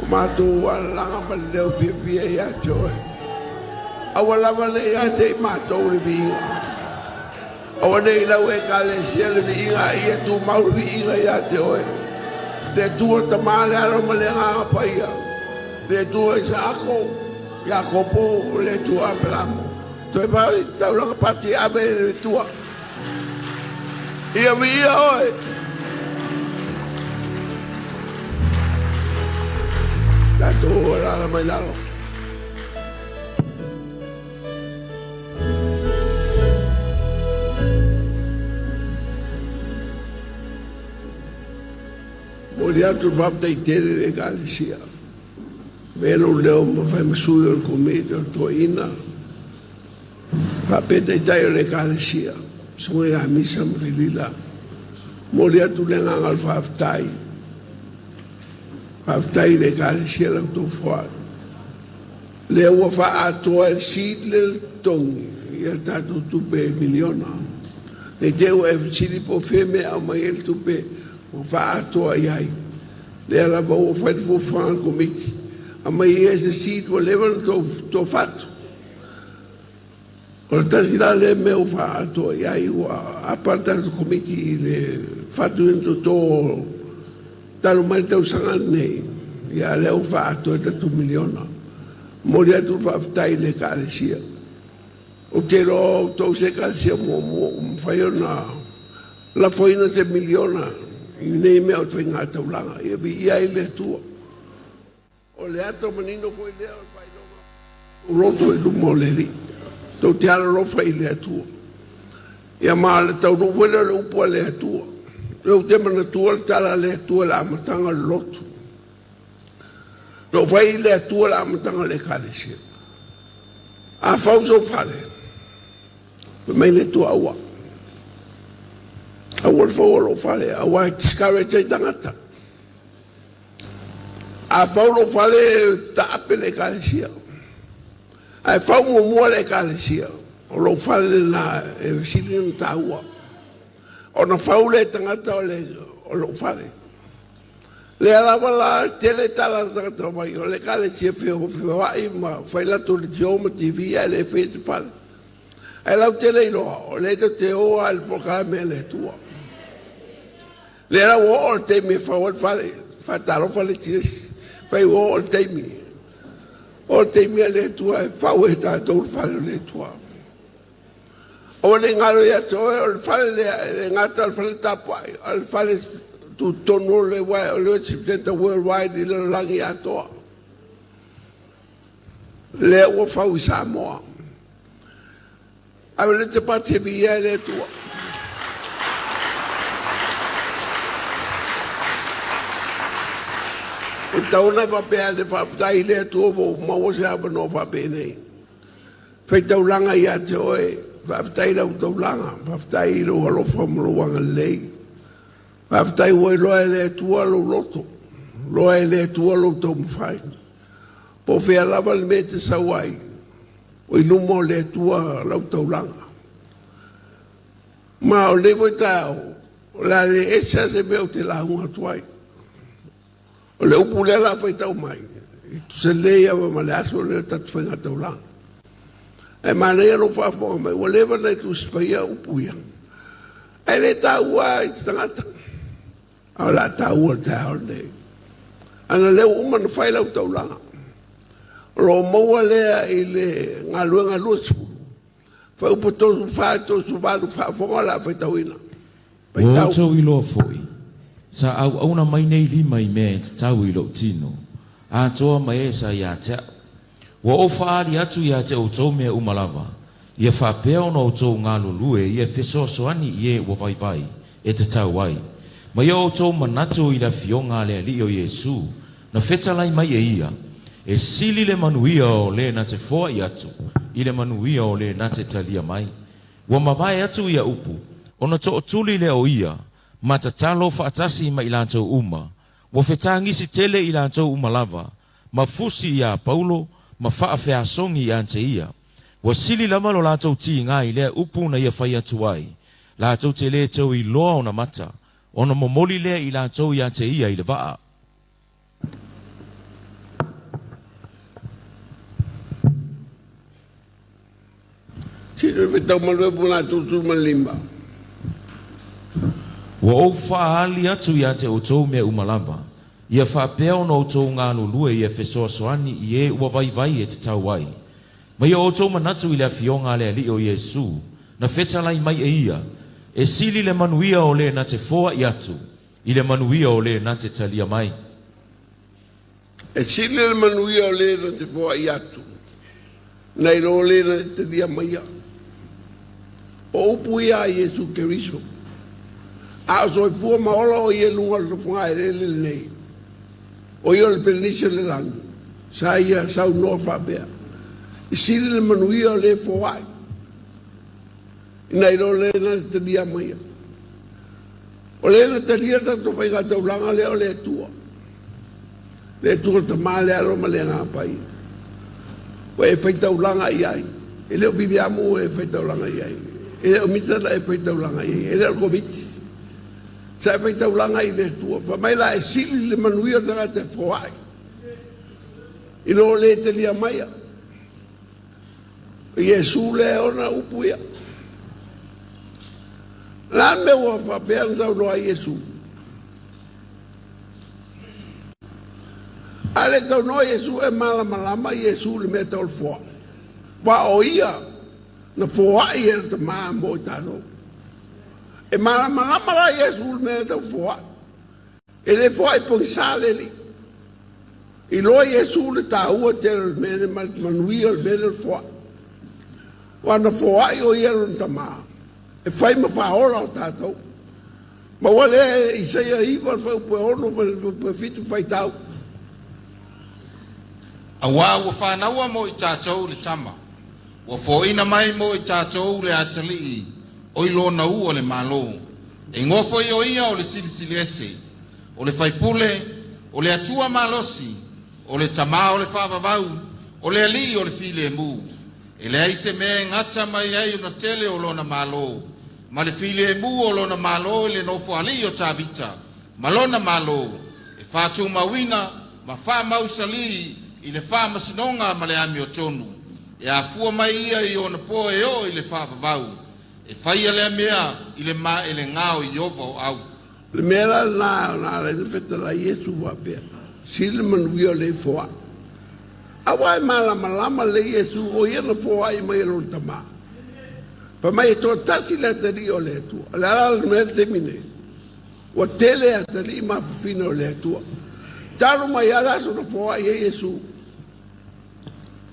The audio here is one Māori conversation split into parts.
Mātou alanga ma leo fia ia joe. Awala vale ia te mātou le vinga. Awane ila we kalesia le vinga ia tu mauru vinga ia te oe. Le tua tamale alo ma le ngā paia. Le tua isa ako, ia kopo le tua pelamo. Toi pari taulanga pati abe le tua. Ia via oe. La tua la mai lalo. Moriato vafta itere le Galatia. Velo leo ma fai masuio il comito tua ina. Va peta itaio le Galatia. Sui a misa ma filila. Moriato le ngangal vaftai. Vaftai le Galatia la tu FOAI. Leo fa atu al SILI tongi. Il tato tupe miliona. Le teo e SILI po feme a mai el tupe. O fa atu ai. Le ala ba o fa fo fa komiti. A mai ese sito level to fatu. O tasila le me o fa atu ai o aparta komiti le fatu into to talo mai tau sangan nei. Ya le o fa atu e 2 miliona. Mori atu fa tai le Galatia. O te ro to se Galatia mo fai ona la foina se miliona. Nei me o te ngata ulanga. Ia bi ia ile tua. O le ato manino foi lea o fai longa. O roto e lumo le li. Tau te ala lo fai le atua. Ia maa le tau no wena le upo le atua. Leo te mana tua le tala le atua la amatanga le lotu. Lo fai le atua la amatanga le Galatia. A fauso fale. Mai le tua awa. Awal fawalo fale, awal discourage ai tangata. A fawalo fale tape le Galatia. A faw mo le Galatia. O lo fale na SILI no taua. O na faw le tangata o lo fale. Le alava la tele tala tangata mai o le Galatia feo ai ma fai la to le tioma TV le fete pale. Ai lau tele ilo o le te o al programa le tua. Le era o te me fa o fale fa taro fale tis fa o te mi le tua fa o ta to fale le tua o le ngalo ya to o fale le ngata al fale tapo al fale tu tono le wa le chiptenta worldwide le langi ato le o fa u Samoa a le te pati via le tua. E tauna papea le whaftai lea tua mo maua se apa no whape nei. Whai taulanga ia te oe, whaftai lau taulanga, whaftai lo halofa mlo wanga lei. Whaftai oe loa lea tua lo loto, loa lea tua lo tau mwhai. Po whea lava le me te sawai, o inumo lea tua lau taulanga. Ma o levo i tau, o la le esa se meo te la hunga tuai. O le upu le la fai tau mai. Tu se leia wa ma le aso le tatu whainga tau la. E ma leia lo whaafonga mai. Wa lewa nei tu spaia upu ia. E le tau a i tangata. A la tau a te hao nei. Ana leo uma na whai lau tau la. Lo maua lea i le ngā lua sipu. Whai upu tosu whai tosu walu whaafonga la fai tau ina. O tau i loa foi. Sa au auna mai nei lima I me te tau I lo tino. A toa mai e sa ia te. Wa o whaari atu ia te o tau mea umalava. Ia whapea ono o tau ngā lulue, ia wheso soani I e wa vai e te tau ai. Ma ia o tau manatu I la fionga le li o Yesu. Na whetalai mai e ia. E SILI le manuia o le na te FOAI atu. I le manuia o le na te TALIA mai. Wa mawai atu ia upu. Ona to o tuli le o ia. Mata talo faatasi ma ilanto uma. Wa fetangisi tele ilanto uma lava. Ma fusi ya Paulo, ma faafea songi ya ante ia. Wa SILI lama lo lato ti ngai lea upu na ia faya tuai. Lato tele tau I loa ona mata. Ona momoli lea ilanto ya ante ia I le vaa. Sili le tau malue puna tutu malima. Wa o faali atu ia te outou mea umalava. Ia whapea ona outou ngā lulue ia whesoasoani i e ua vai e te tau ai. Ma ia outou manatu i le awhionga le ali o Iesu. Na whetalai mai e ia. E sili le manuia o le na te FOAI atu. I le manuia o le na te talia mai. E sili le manuia o le na te FOAI atu. Nei lo le na te talia mai. O upu ia Iesu Keriso. A so e fua maola o ie lunga le funga e le nei. O ia le penisha le langu. Sa ia sau noa whapea. I sili le manuia o le FOAI. Nei lo le na te talia mai. O le na talia tato pai ka taulanga leo le tua. Le tua ta maa le alo ma le ngā pai. O e whai taulanga i ai. E leo Viliamu e whai taulanga i ai. E leo mitara e whai taulanga i ai. E leo komiti. Sa e whai taulanga i le tua. Wha mai la e sili le manuia tanga te FOAI. I lo le talia mai. Iesu le ona upuia. Lan me ua whapea nsau loa Iesu. Ale tau noa Iesu e malama Iesu le mea tau le FOAI. Wa o ia na FOAI e te maa mo i tātou. E malama la Iesu le mea tau FOAI. E le FOAI po i sāle li. I loa Iesu le tāua te le mea manuia le mea le FOAI. Wa na FOAI o ia le tamaa. E fai ma whaola o tātou. Ma wale ISAIA iwa whau pue ono pue fitu whai tau. A wā ua whānaua mo i tātou le tama. Ua fōina mai mo i tātou le atalii. O i lona ua le malo. E ngofo i o ia o le silisili ese. O le whaipule. O le atua malosi. O le tama o le whāvavau. O le ali o le file mu. E le aise mea ngata mai ai una tele o lona malo. Ma le file mu o lona malo e le nofo ali o tabita. Ma lona malo. E whātu mawina, ma whā mausali i le whā masinonga ma le ami o tonu. E a fua mai ia i ona po e o i le whā vavau. E whaia le mea i le ma e le ngao i ovo au. Le mea na le wheta la Iesu wapea. Sili manuia le FOAI. Awa e malama le Iesu o ia na FOAI mai lo tama. Pa mai to tasi le tari o le tua. Le ala le mea te mine. O tele a tari ma fufina o le tua. Taro mai ala so na FOAI e Iesu.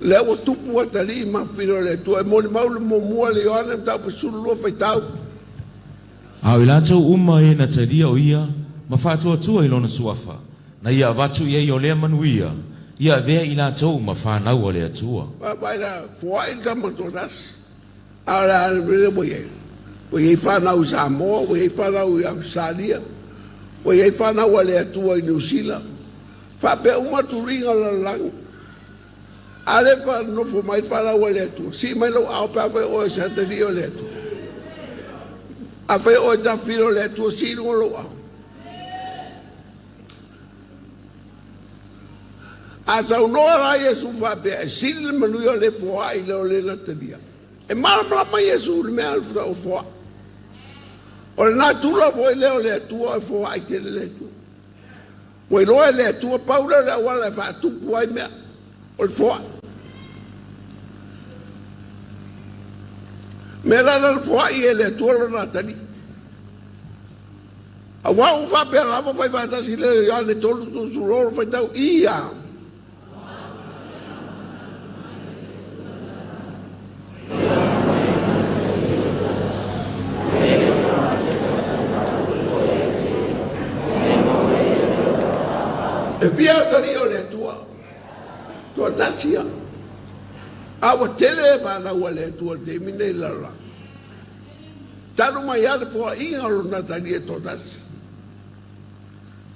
Le o tupu a tari ma fufina o le tua. E moni maule mo mua le IOANE mtau pa suru lua fai tau. Au ilatou uma e na talia o ia, ma whātua i lona suafa. Na ia watu ia i o lea manuia. Ia vea i ilatou ma whānau o lea tua. Pai na FOAI tama to tas. Ala le boye. Boye whanau Samoa, boye whanau i Australia. Boye whanau le atua i New Zealand. Whape umaturinga la lang. Ale whanofo mai whanau le atua. Si mai lau au pa whai o e satari o le atua. A whai o e tawhiro le atua si ngolo au. A sau noa la Iesu whape e sili le manuia le FOAI leo le na talia. E malama Iesu le mea alfuta o FOAI. O le nā tula po e leo le atua e FOAI te le atua. O e loa le atua paula le awala e whaatupu ai mea. O le FOAI. Mea lana le FOAI e le atua lo nā tani. A wau whapea lama whai whatasi le IOANE tolu tu suroro whai tau ia. E via tari o le tua. Tua tasia. Awa tele e whanau le tua te mine lala. Tanu mai ale poa inga lo na tari e to tasi.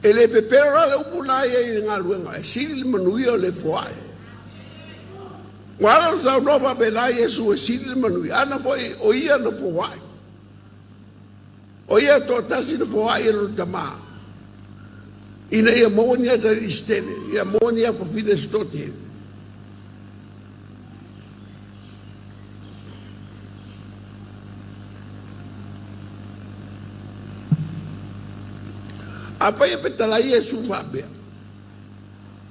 E le pepera le upuna e ngā luenga. E sili manuia le FOAI. Wala sa nova bela Iesu e sili manuia. Ana foi o ia na FOAI. O ia to tasi na FOAI e lo tamaa. Ina ia monia da istele, ia monia fa fine stote. A whai e petalai e su whapea.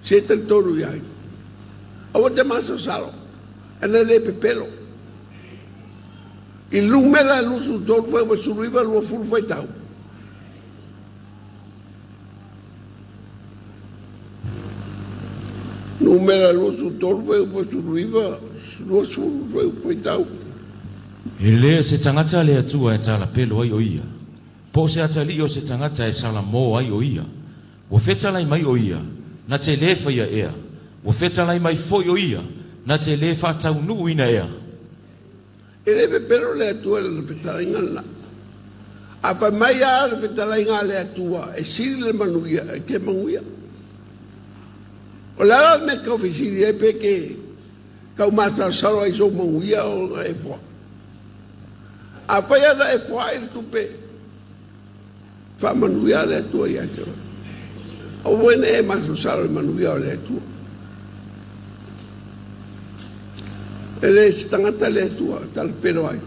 Se te toru iai. Awa te maso salo. Ena le pepelo. I lumela lusu toru whai wa suruiva lua fulu whai tau. Numera lusu toru whai wa suruiva lua fulu whai tau. E lea se tangata le atua e tala pelo ai o ia. Po se atali o se tangata e sala mo ai o ia. O fetalai mai o ia, na te le whaia ea. O fetalai mai foi o ia, na te le whatau nuu ina ea. E le pepero le atua le fetalai ngana. A whai mai a le fetalai ngā le atua e sili le manuia e ke manguia. O lara me kau whisiri e peke kau masa saro ai so manguia o e fwa. A whai ana e fwa e tupe. Wha manuia le atua i atua. O wene e maso saro e manuia o le atua. E le stangata le atua, tal pero ai.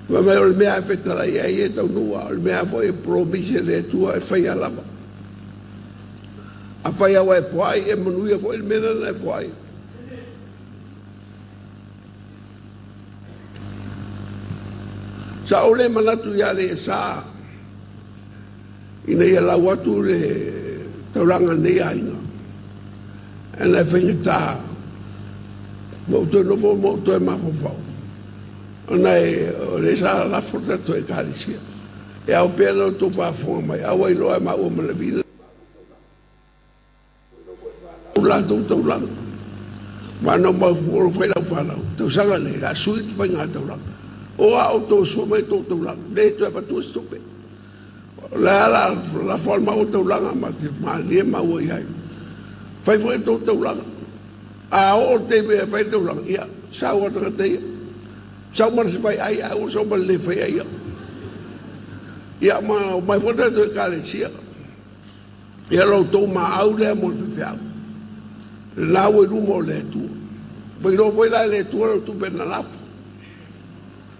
Ma mai o le mea e whetara i ai e tau nua, o le mea fo e promise le atua e whai alama. A whai awa e whai e manuia fo e mena na e whai. Sa o le manatu ia le sa ina ia lau atu le tauranga nei ainga. E nei whengata mauto e nofo mauto e mafofau. O nei le sa la fortato e KALATIA. E au pēna o tō whaafonga mai. Awa i loa e maua malawina. Ula tō tauranga. Mana mawhoro whailau whanau. Tau sanga nei, la sui tu whainga tauranga. O a o tō sua mai tō tauranga. Nei tu e patu stope. La forma o tauranga ma lia maua i hai. Whai whai tō tauranga. A o te mea whai tauranga. Ia, sau o tangateia. Sau mana se whai ai, a o sau mana le whai ai. Ia, mai whata tu e KALATIA. Ia rau tō ma au lea mo te whiau. Nā ue rumo o le tua. Pai no whai lai le tua rau tu pena lafa.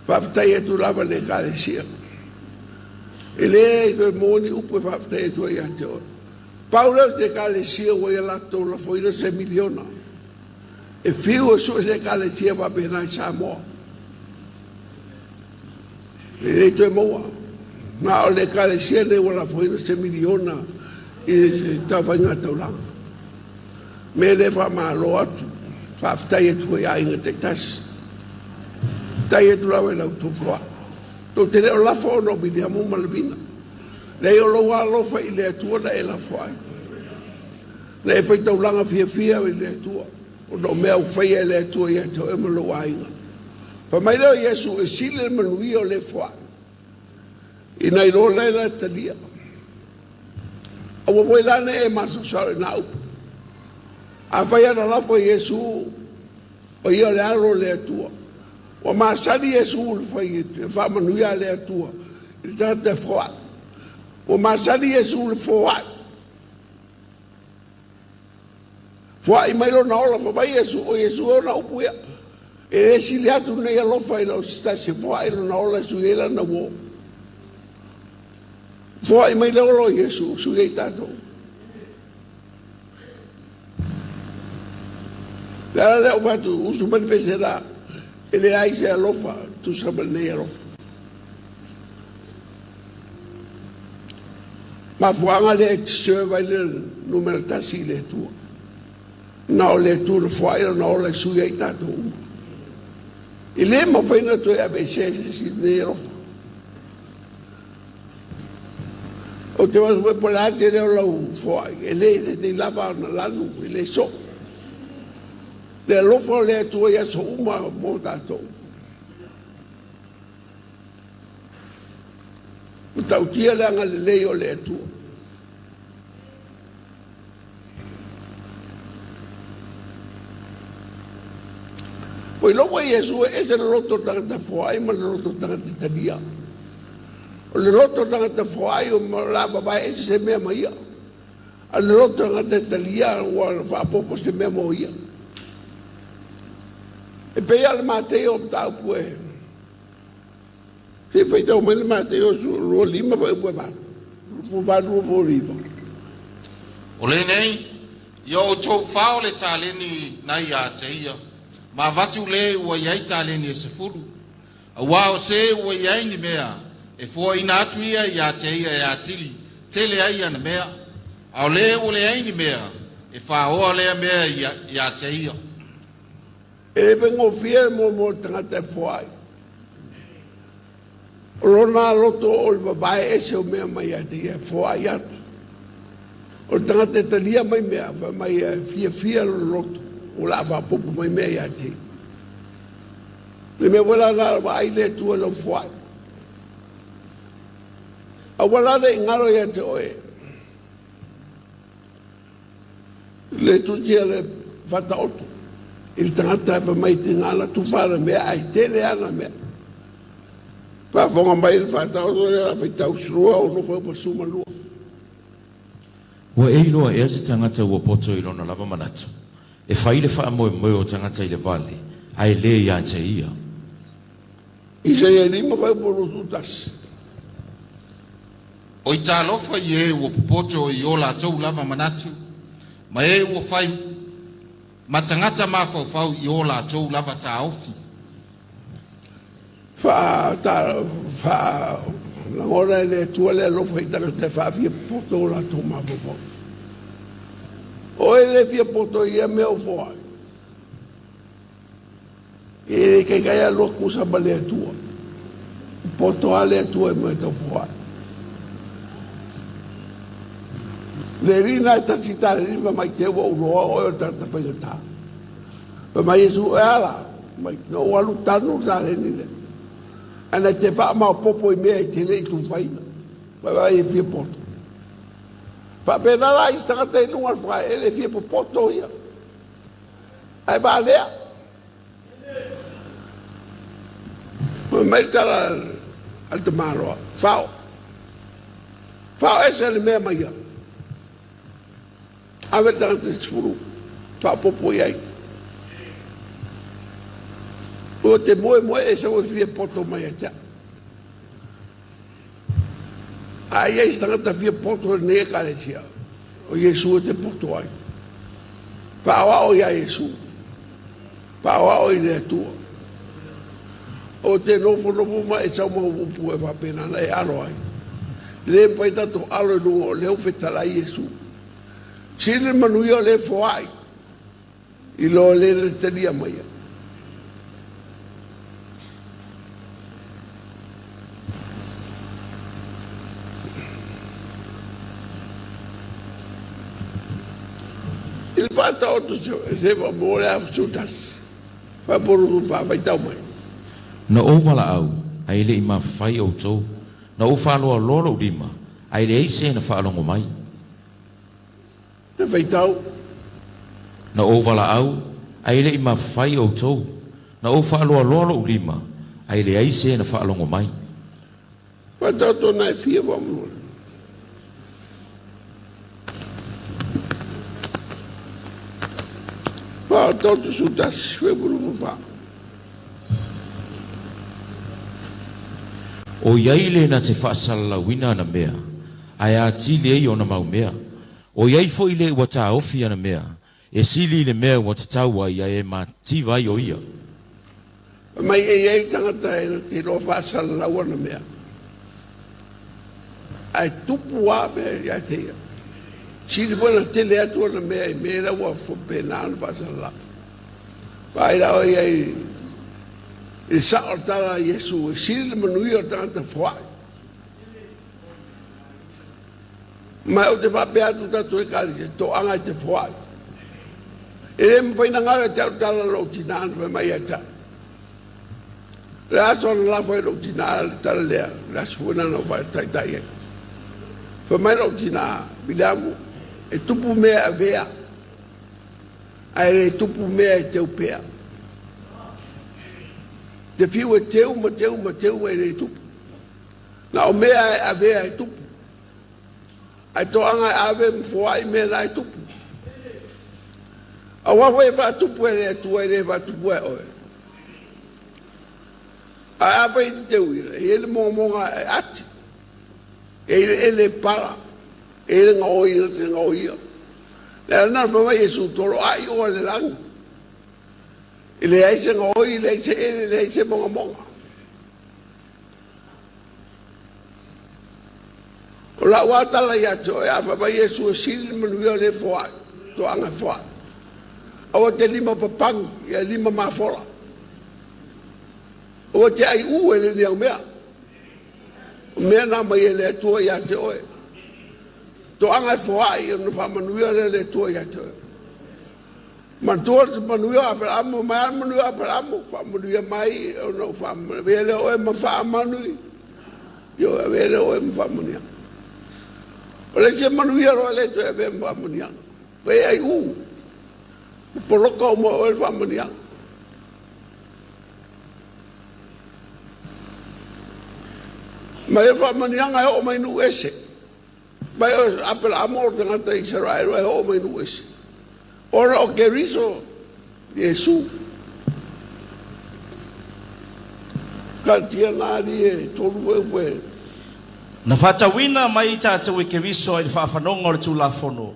Whaftai e tu lava le KALATIA. E le e moni upo e whaftai e tu ai ate ora. Paula te KALATIA ua ia lato la foina se miliona. E fiu e su se KALATIA wa pena i Samoa. E le tu e moa. Nā o le KALATIA ne ua la foina se miliona i se tawhainga tauranga. Me le wha maa lo atu. Whaftai e tu ai inga te tasi. Tai e tu lawe lau tu wha. Tō te reo lafo o no Viliamu Mafo'e. Nei o lo alofa i le atua na e lafo ai. Nei e whai taulanga fia i le atua. O no mea u whai e le atua i ato e malo ainga. Pa mai leo Yesu e sili le manuia o le wha. I nei ro nei na TALIA. Awa wai lane e maso sare na upu. A whai ana lafo Yesu o ia le alo le atua. O masani Yesu le whai te whamanuia le atua. I tata FOAI. O masani Yesu le FOAI. FOAI mai lo na ola whamai Yesu o Yesu o na upu ia. E e sili atu nei alofa i lau stasi FOAI lo na ola su ela na wo. FOAI mai le olo Yesu su ei tato. Lala leo watu usu mani pesera. Ele ai se alofa, tu sabes nei alofa. Ma fuanga le serva le numera tasi le tua. Na o le tua le fuaira, na o le suia i tato uma. I le ma faina tu e abesese si nei alofa. O te wasu e polate leo lau fuai, e le te lava na lanu, e le so. Le alofa le tua ia so uma mo tatou. O tautia le anga le leo le tua. Poi logo Yesu e se loto tangata FOAI ma le loto tangata TALIA. O le loto tangata FOAI o la baba e se mea maia. A le loto tangata TALIA o fa popo se mea moia. E pe al MATAIO tau pue. Se foi tau mele MATAIO su lo lima foi pue ba. Fubanu Voriva. Ole nei, yo to fao le taleni na ia teia. Ma vatu le ua iai taleni e sefuru. A wao se ua iai ni mea. E FOAI atu ia ia teia ia tili. Tele aia na mea. A ole ule ai ni mea. E whaoa lea mea ia teia. E vengo fia mo tangata FOAI. Rona loto o le babae e se o mea mai a teia FOAI atu. O tangata TALIA mai mea, mai fia loto. O la fa popo mai mea ia teia. Le mea wala la ai le tua lo FOAI. A wala le ngalo ia te oe. Le tutia le FAATAOOTO. Il tangata fa mai te ngala tu fara mea ai tele ana mea. Pa fonga mai le FAATAOOTO le la fitau srua o no fa pasuma lua. Wa e loa e se tangata ua poto i lona lava manatu. E whai le wha moe o tangata i le vale. Ai le ia te ia. ISAIA lima fai polo tutas. O i talofa i e ua poto i o la tau lava manatu. Ma e ua fai matangata mafau i o la tau lava ta ofi. La ora le tua le lo fai tangata fa fia poto la tau mafau. O ele fia poto i e mea o FOAI. E ke kaya lo kusa bale atua. Poto ale atua e mea tau FOAI. Le rina e tasita le rifa mai te ua uroa o e tata whaigata. Pa mai esu e ala. Mai no walu tanu sa le nile. Ana te wha mao popo i mea i te le i tu whaina. Pa mai e fia poto. Pa pena la i stangata i nunga whai ele fia po poto ia. Ai ba lea. Ma mai tala al te maroa. Fao. Fao ese le mea mai ia. Ave tangata sfuru. Fao popo iai. O te moe e sa o fia poto mai a tia. Ai ai tangata fia poto ne KALATIA. O Yesu te poto ai. Pawa o ia Yesu. Pawa o i le atua. O te nofo ma e sa mo upu e whapena na e alo ai. Le pai tato alo e lungo leo fetala Yesu. SILI LE MANUIA le FOAI. I lo le TALIA mai. Il FAATAOOTO se va more a sutas. Fa poru fa vai tau mai. Na o wala au, ai le ima whai o tau. Na o whaloa loro lima, ai le eise na whaalongo mai. Te vai tau. Na o wala au, ai le ima whai o tau. Na o whaloa loro lima, ai le eise na whaalongo mai. FAATAOOTO na e fia wa mlua. FAATAOOTO sutas, fe poru fa. O iai le na te whaasala wina na mea, ai a tili ei o na mau mea. O iai fo i le ua ta ofi ana mea, e sili le mea ua te taua ia e ma tivai o ia. Mai e iai tangata e te lo whaasala laua na mea. Ai tupu a mea ia te ia. Sili fwana tele atua na mea e mea ua whapena ana whaasala. Pai rao iai e sa o tala Yesu, e SILI LE MANUIA o tangata FOAI. Mai o te whape atu tatu e KALATIA, to anga i te FOAI. E le mwhaina ngara te au tala lo tinana, me mai ata. Le aso na lafo e lo tinana, le tala lea, le aso wina na wai taitai e. Fa mai lo tinana, Viliamu, e tupu mea a vea, ai le tupu mea e teu pea. Te fiu e teu e le tupu. Na o mea e avea e tupu. Ai toanga e ave mfoai mea la e tupu. A wawa e wha tupu e le atua e le wha tupu e oe. A ave i te teu ira. E ele monga e ati. ele para ele ngoi le na fa mai su toro ai o le lang ele ai se ngoi le se monga o la wata la ya to ya fa mai su SILI le manuia le FOAI to anga FOAI o te lima papang ya lima mafora o te ai u ele ni mea na mai ele tua ya te oe to anga FOAI no fa manuia le tua ya te oe man tua se manuia para amo mai manuia para amo fa manuia mai no fa vele oe ma fa manui yo vele oe ma fa manuia ole se manuia ro le to e be ma manuia ve ai u poloko mo oe fa manuia ma e fa manianga o mai nu ese mai apel amor de ngata Israel o mai nu ese ora o que riso Yesu KALATIA e tolu we na fatawina mai tātou e ke riso e whaafanonga o le tūlafono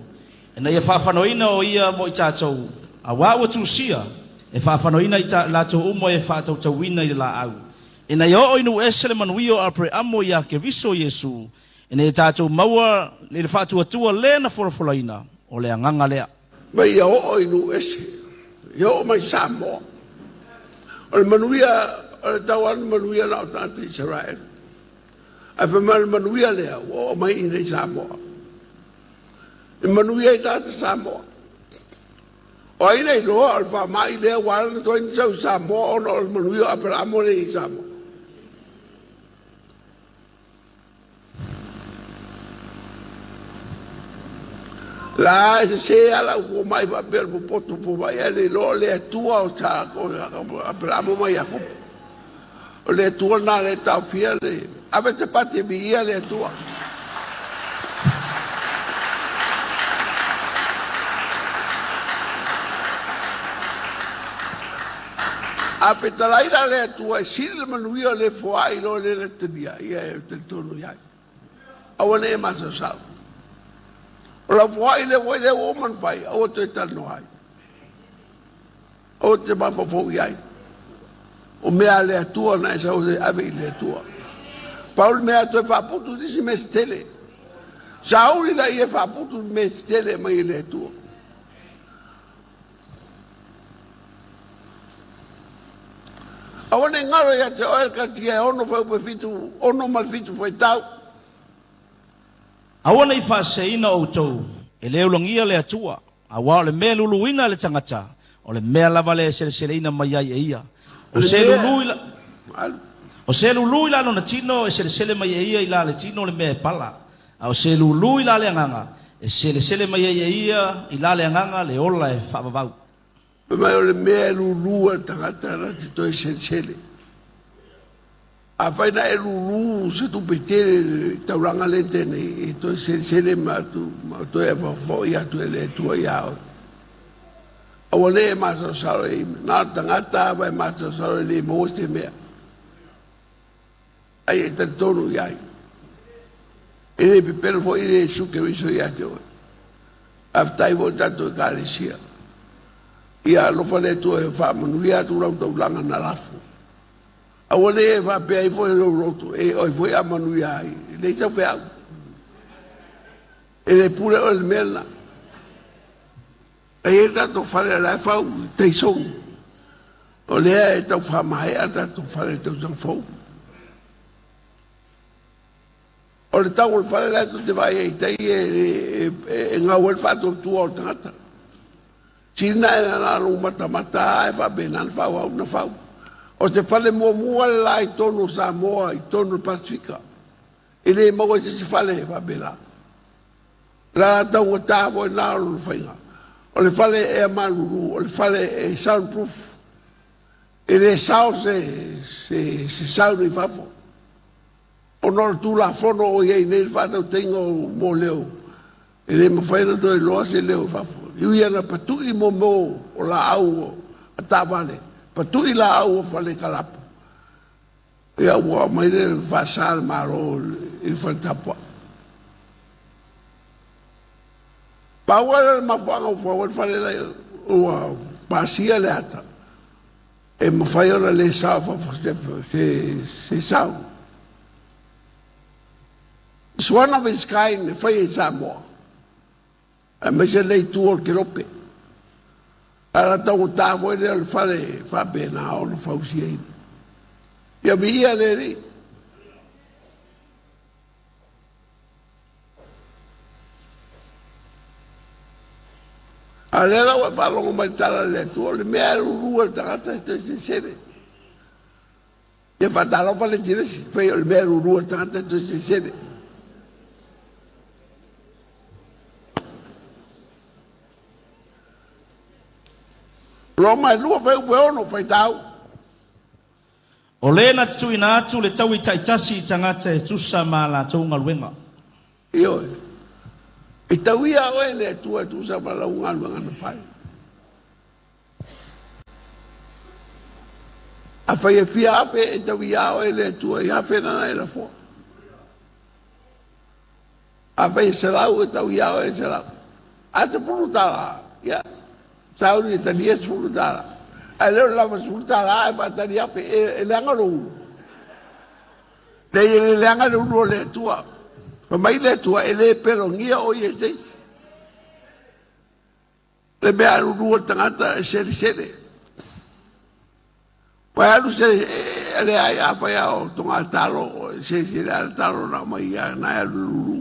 e na ia whaafanoina o ia mo i tātou a wāua tūsia e whaafanoina i tātou umo e whaatautawina i la au ina yo inu esele manuio apre amo ya ke viso Yesu ina tātou maua le FAATAOOTO le na forofolaina o le anganga lea mai yo inu ese yo mai samo o le manuia o le tawan manuia na o tata Israel a fa mal manuia lea o mai ina samo e manuia i tata samo o ina i loa o fa mai lea wala to in sau samo o no manuia apre amo le samo la se ala ko mai va per poto fo vai ele lo le tua o ta ko abramo mai a o le tua na le ta fiele avete pati via le tua a petalaira le tua SILI le manuia le FOAI lo le retenia ia te tonu ia awane ma sa o la FOAI le voi le o man fai o te tano ai o te mafofo iai o mea le atua na esa o te ave le atua Paul mea to e whaputu disi me stele sauri la i e whaputu me stele mai le atua awane ngaro ia te oe katia ono fai upe fitu ono mal fitu fai tau awana i whaaseina o tau e leo longia le atua a wao le mea luluina le tangata o le mea lava le sele mai ai e ia o se lului la no na tino e sele mai e ia i la le tino le mea e pala a o se lului la le anganga e sele mai e ia i la le anganga le ola e whaavavau mai o le mea lulu al tangata la tito e sele a faina e lulu se tu petere tauranga lente nei e to sele ma to e FOAI atu ele tua ia o wale ma so saro e na tangata vai ma so saro le mo se mea ai e te tonu iai e le pipero fo i le su ke viso ia te o aftai vo tanto KALATIA ia lo fale tu e fa manuia tu lau taulanga na lafu a wale va pe ai foi lo roto e oi foi a manuia ai le sa fe e le pure o le merna e tanto fare la fa te son o le e tau fa mai a tanto fare te son fo o le tau fare la te vai e te e nga wel fa tu o tata China na lo mata e fa benan fa o na fa o te fale mua la i tonu Samoa i tonu Pasifika e le mo se fale fa bela la tau tavo na lo fainga o le fale e malulu o le fale e soundproof e le sound se sound i fafo o no tu la fono o ye nei fato tengo mo leo e le mo faina to lo se leo fafo io ia na patu i mo o la au atavale patu i la au fale kalapo ia wa mai le fasal maro il fantapa Paua mafuanga o fawal fale la o pasia le ata. E mafaiona le sao se sao. It's one of its kind, the fire is more. I mentioned they two or kilope. I don't have one of the Fabe now on the Fauci. You be here, lady. I never went along my talent to all the mayor who were the city. If I don't know what it is, fail the mayor who were the city. Roma lua fai upeono fai tau. O le na tui na atu le tau i taitasi tangata e tusa ma la tau ngaluenga. Iyo e. I tau ia oe le tua tusa ma la ngaluenga na fai. A fai e fia afe e tau ia oe le tua i afe na e la fua. A fai e selau e tau ia oe e selau. A se puru tala. Ia. Saudi TALIA sultara. Aleo lava sultara e FAATAOOTO fe e leangalo. Le leangalo le tua. Fa mai le tua e le pelongia o ye sei. Le mea lu tangata seri. Wa alu se le ai apa ya o tonga talo se le talo na mai ya na lu.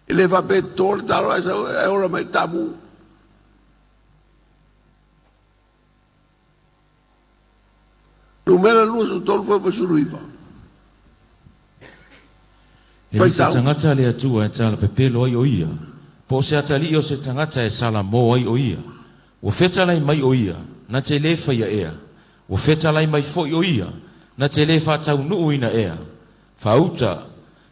Ele va pe tol talo e ora mai tabu. Numera lua su tolu foi pa suruiva. Ele se tangata le atua e tala pepelo ai o ia. Po se atali o se tangata e sala mo ai o ia. O fetalai mai o ia, na te le fai ea. O fetalai mai foi o ia, na te le fatau nuu ina ea. Fauta,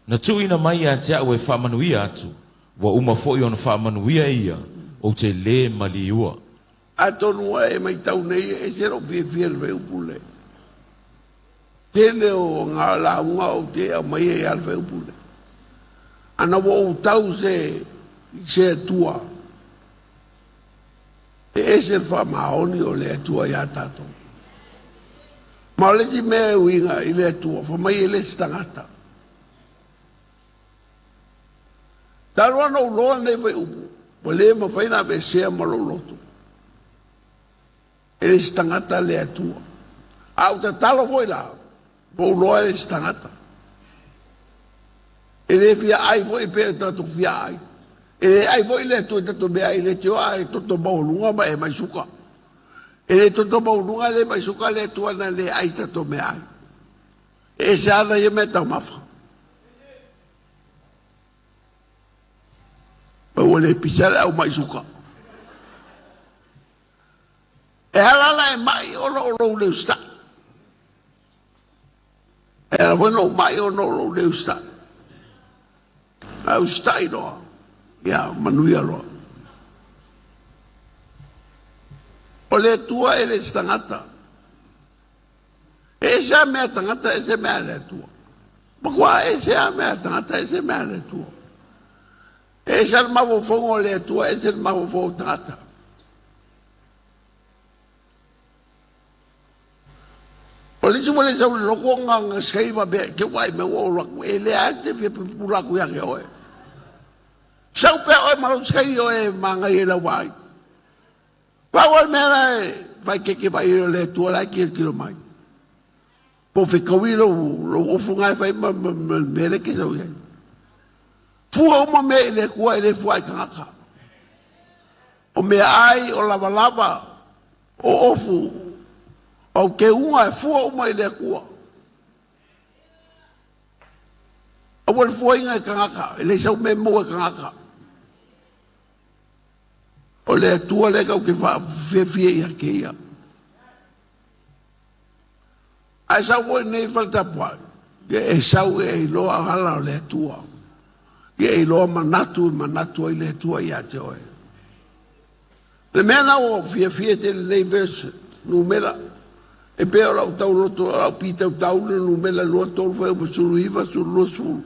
na tuina mai a te au e whaamanuia atu. Wa uma foi on whaamanuia ia, o te le maliua. Atonua e mai tau nei e sero fie le upule. Tene o ngā launga o te a mai e alwhe upule. Ana wo tau se atua. E se whamaoni o le atua ia tato. Ma le si mea uinga i le atua, whamai e le stangata. Taro ana uloa nei whai upu. Wa le ma whaina ve sea malolotu. E le stangata le atua. Au ta talo foi la. Mo loa le stangata. E le fia ai foi pe tato fia ai. E le ai foi le tu tato be ai le tio ai toto maulunga ma e mai suka. E le toto maulunga le mai suka le tu ana le ai tato me ai. E se ana ye meta mafa. Ma wole pisala au mai suka. E ala e mai o le sta. Era bueno mai o no le sta. Au sta ino. Ya manuia lo. O le tua e le stangata. E se me tangata e se me le tua. Ma qua e se me tangata e se me le tua. E se ma vo fongo le tua e se ma vo fo tangata. Polisi mo le sa lo ko nga skaiva be ke wai me wo lo e le ate fe pula ku ya ke oe. Sa pe o ma lo skai o e manga e la wai. Pa wal me la vai ke vai le tu la ki kilo mai. Po fe ko wi lo o funga fai me le ke so ye. Fu o mo me le ku e le fu ai ka. O me ai o lava o ofu o ke unga e fua uma i le kua. A wale fua inga e kangaka, e le sau me mo e kangaka. O le atua le kau ke fie ia ke ia. A sau koe nei faltapua, e sau e loa hala o le atua. E loa manatu i le atua ia te oe. Le mena o fie te le verse, numera, e pe o tau roto o pita o tau le numela lua tolu fai o suru iwa suru lo suru.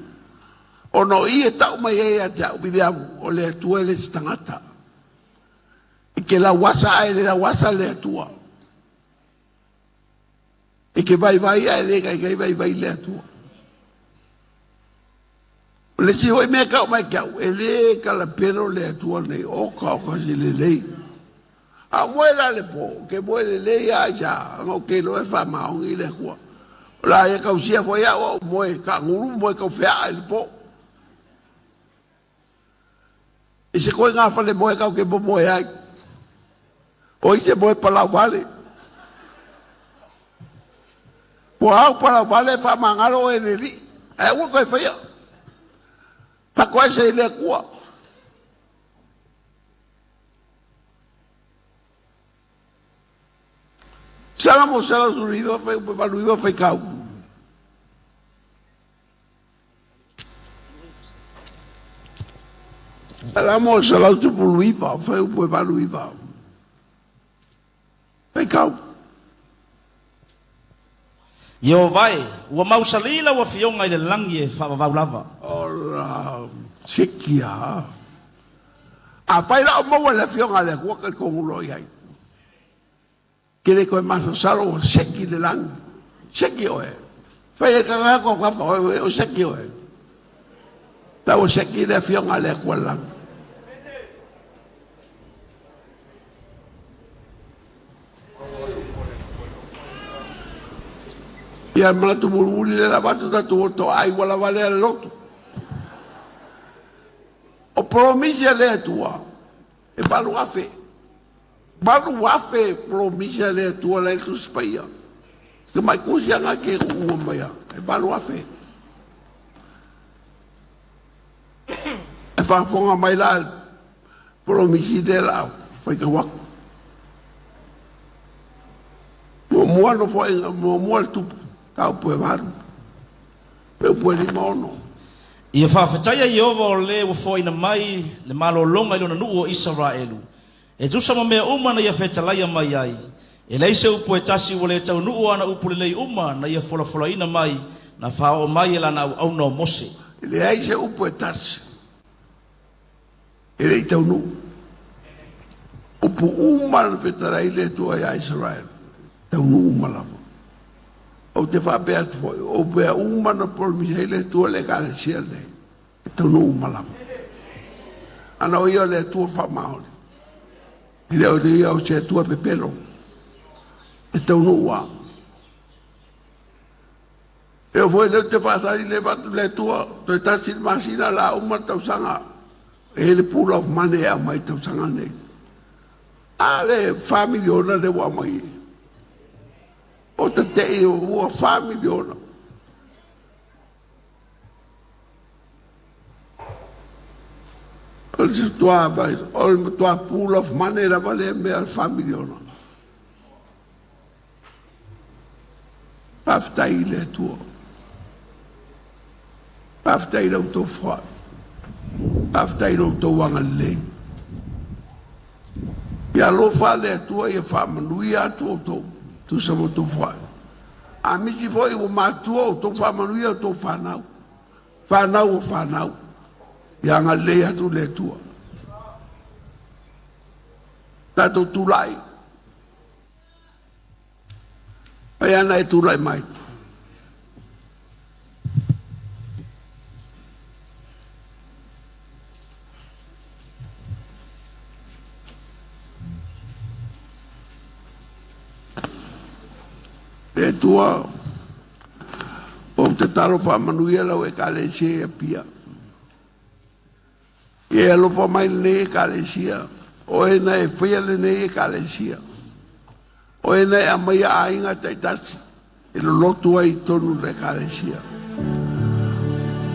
Ono i e tau mai e a te au Viliamu o le atua le tangata. I ke la wasa ai le la wasa le atua. I ke vai ai le kai vai le atua. Le si hoi mea kau mai kau e le kalapero le atua nei oka si le lei. A moe la le po, ke moe le lei a isa, ngau ke lo e wha maongi le hua. La e kau sia foi a o moe, ka nguru moe kau whea e le po. E se koe ngā whale moe kau ke moe ai. O i se moe palau vale. Po au palau vale wha mangaro e le li. E ua koe whaia. Pa koe se i le kua. Sala mo sala suriva fai upe valuiva fai kau. Sala mo sala supuluiva fai upe valuiva. Fai kau. Yo vai, ua mausalila ua fionga i le langi e whavaulava. Ora, sikia. A fai la o maua le fionga le kua kai kongulo iai. Kile koe maso salo seki le lang. Seki oe. Fai e kangako kafa oe o seki oe. Ta o seki le fionga le kua lang. Ia malatu mururi le lavatu tatu o to ai wala vale le lotu. O promisia le atua. E balu afe. Balu afe promisia le atua le tu spaia. Ke mai kusi anga ke ua maya. E balu afe. E whafonga mai la promisi de la. Fai ka waku. Mua no fo mua le tupu. Tau pue varu. Peu pue ni maono. Ia whawhataia Iova o le wa FOAI na mai le malo longa ilo na nuu o Israelu. E tusa ma mea uma na ia whetalaia mai ai. E leise upu e tasi o le tau nuu ana upu le lei uma na ia fola ina mai na whao mai e lana au na o mose. E le aise upu e tasi. E lei tau nuu. Upu uma na whetarai le tua ia Israel. Tau nuu uma lama. O te whapea tu foi, o pea umana por miseile tua le KALATIA nei, e tau no umalama. Ana o ia le tua whamaone, i leo le ia o se tua pepelo, e tau no ua. E o foi leo te whaatari le watu le tua, toi tasi masina la umana tau sanga, e le pool of money a mai tau sanga nei. A le whamiliona le wa mai. O te te ua whamiliona. O le tua vai, o le tua pool of money la vale mea whamiliona. Paftai le tua. Paftai lau tō whai. Paftai lau tō wanga lei. Ia lo whale tua ia whamanuia atu o tō. Tu sa mo tu fai. A misi foi o matua o tu fa manuia o tu fanau. Fanau o fanau. Ia nga lea tu le tua. Tato tu lai. Ai ana e tu lai mai. E tua o te taro whamanuia lau e KALATIA APIA. E alo whamai le e KALATIA. O e na e whia le ne e KALATIA. O e na e amai a inga taitasi. E lo lotu ai tonu le KALATIA.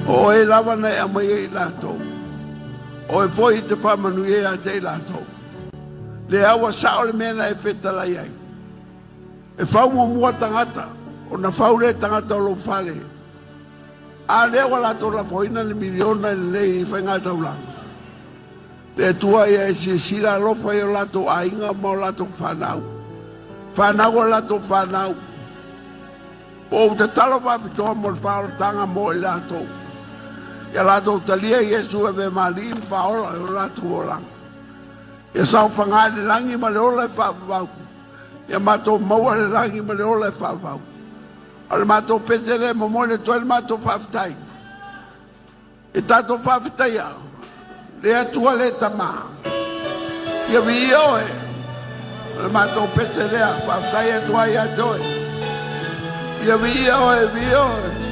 O e lava na e amai e latou. O e foi te whamanuia a te latou. Le awa sao le mena e whetalai ai. E whau mua tangata, o na whau le tangata o lo whale. A lea wala to la whoina le miliona le lei i whaingata ulanga. Le tua ia e se sira lofa i o lato a inga mo lato whanau. Whanau o lato whanau. O te talo papitoa mo le whao tanga mo i lato. Ia lato talia Yesu e me mali faola o lato ola. Ia sau whanga le langi ma le ola e whaavau. Ia mato maua le langi ma le ola e whaavau. Ale mato pesere mo mole to le mato whaafitai. E tato whaafitai au. Le atua le tama. Ia vi oe. Le mato pesere a whaafitai atua ia toe. Ia vi oe.